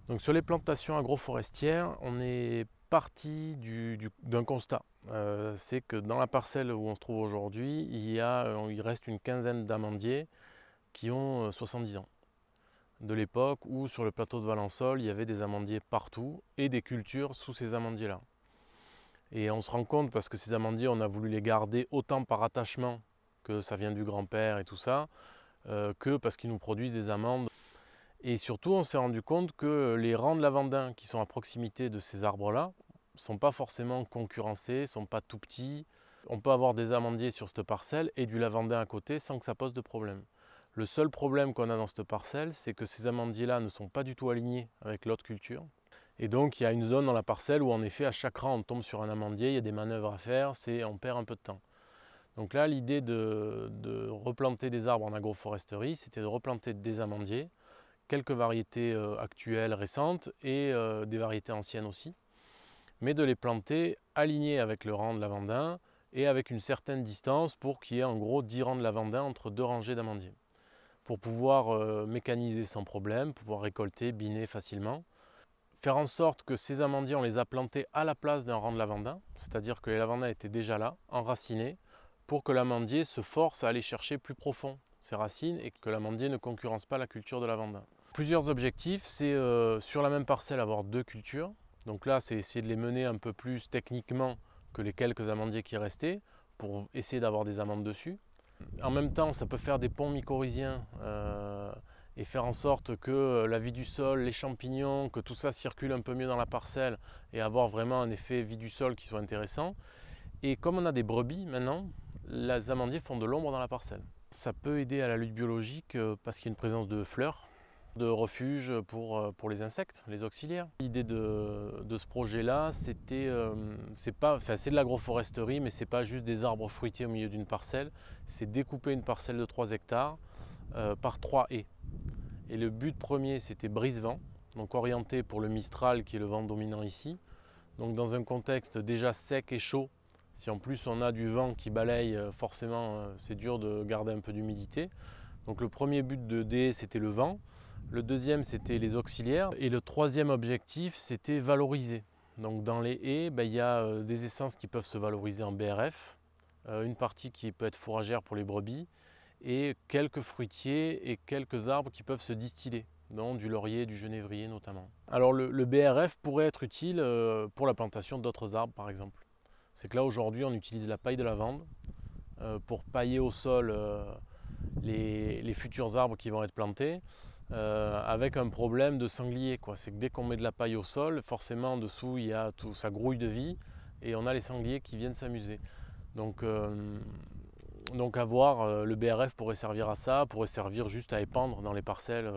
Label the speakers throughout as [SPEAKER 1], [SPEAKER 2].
[SPEAKER 1] Donc sur les plantations agroforestières, on est parti d'un constat. C'est que dans la parcelle où on se trouve aujourd'hui, il reste une quinzaine d'amandiers qui ont 70 ans. De l'époque où sur le plateau de Valençol, il y avait des amandiers partout et des cultures sous ces amandiers-là. Et on se rend compte, parce que ces amandiers, on a voulu les garder autant par attachement, que ça vient du grand-père et tout ça, que parce qu'ils nous produisent des amandes. Et surtout, on s'est rendu compte que les rangs de lavandin qui sont à proximité de ces arbres-là ne sont pas forcément concurrencés, ne sont pas tout petits. On peut avoir des amandiers sur cette parcelle et du lavandin à côté sans que ça pose de problème. Le seul problème qu'on a dans cette parcelle, c'est que ces amandiers-là ne sont pas du tout alignés avec l'autre culture. Et donc il y a une zone dans la parcelle où en effet à chaque rang on tombe sur un amandier, il y a des manœuvres à faire, on perd un peu de temps. Donc là l'idée de replanter des arbres en agroforesterie, c'était de replanter des amandiers, quelques variétés actuelles, récentes et des variétés anciennes aussi, mais de les planter alignés avec le rang de lavandin et avec une certaine distance pour qu'il y ait en gros 10 rangs de lavandin entre deux rangées d'amandiers, pour pouvoir mécaniser sans problème, pouvoir récolter, biner facilement. Faire en sorte que ces amandiers, on les a plantés à la place d'un rang de lavandin, c'est-à-dire que les lavandins étaient déjà là, enracinés, pour que l'amandier se force à aller chercher plus profond ses racines et que l'amandier ne concurrence pas la culture de lavandin. Plusieurs objectifs, c'est sur la même parcelle avoir deux cultures. Donc là, c'est essayer de les mener un peu plus techniquement que les quelques amandiers qui restaient, pour essayer d'avoir des amandes dessus. En même temps, ça peut faire des ponts mycorhiziens et faire en sorte que la vie du sol, les champignons, que tout ça circule un peu mieux dans la parcelle et avoir vraiment un effet vie du sol qui soit intéressant. Et comme on a des brebis maintenant, les amandiers font de l'ombre dans la parcelle. Ça peut aider à la lutte biologique parce qu'il y a une présence de fleurs, de refuge pour les insectes, les auxiliaires. L'idée de ce projet-là, c'est de l'agroforesterie, mais c'est pas juste des arbres fruitiers au milieu d'une parcelle, c'est découper une parcelle de 3 hectares par 3 haies. Et le but premier, c'était brise-vent, donc orienté pour le Mistral qui est le vent dominant ici. Donc dans un contexte déjà sec et chaud, si en plus on a du vent qui balaye, forcément c'est dur de garder un peu d'humidité. Donc le premier but de DE, c'était le vent. Le deuxième, c'était les auxiliaires. Et le troisième objectif, c'était valoriser. Donc dans les haies, il y a des essences qui peuvent se valoriser en BRF, une partie qui peut être fourragère pour les brebis, et quelques fruitiers et quelques arbres qui peuvent se distiller, donc du laurier, du genévrier notamment. Alors le BRF pourrait être utile pour la plantation d'autres arbres par exemple. C'est que là aujourd'hui on utilise la paille de lavande pour pailler au sol les futurs arbres qui vont être plantés, avec un problème de sanglier. C'est que dès qu'on met de la paille au sol, forcément en dessous il y a tout, ça grouille de vie et on a les sangliers qui viennent s'amuser. Donc à voir, le BRF pourrait servir à ça, pourrait servir juste à épandre dans les parcelles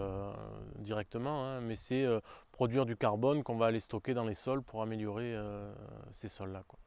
[SPEAKER 1] directement, hein, mais c'est produire du carbone qu'on va aller stocker dans les sols pour améliorer ces sols-là, quoi.